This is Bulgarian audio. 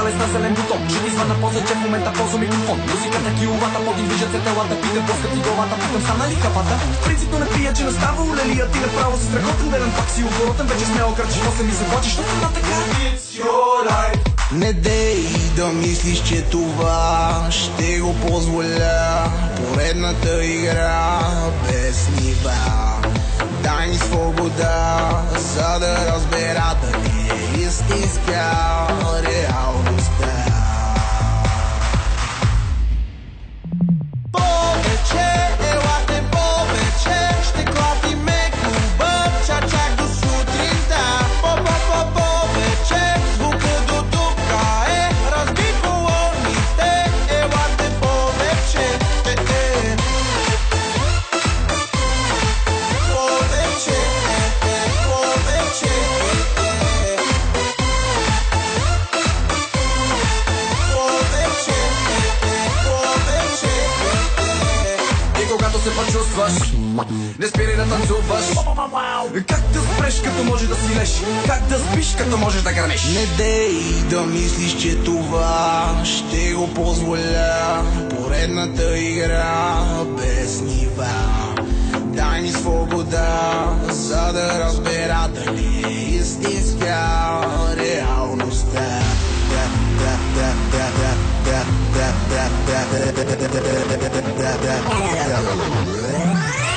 ales населен бутон. Ще ти звъна после, че в момента ползвам микрофон. Музиката киловата, подвижат се телата, питам плъскат и главата, питам стана ли капата. Принципно не прия, че настава улелия, ти направо си страхотен ден, пак си оборотен, вече смело кръчиш, после ми заплачеш, но така. It's your life. Не дей да мислиш, че това ще го позволя. Поредната игра без нива. Дай ми свобода, за да разбера дали е истинска реалността. Повече, елате повече, ще клатиме клуба, чак до сутринта. Повече, звука до тука е, разби колоните, елате повече. Се почувстваш, не спирай да танцуваш. Как да спреш, като може да свилеш? Как да спиш, като можеш да гърмеш? Не дей да мислиш, че това ще го позволя. Поредната игра без нива. Дай ми свобода, за да разбера дали е истинска реалността. Yeah.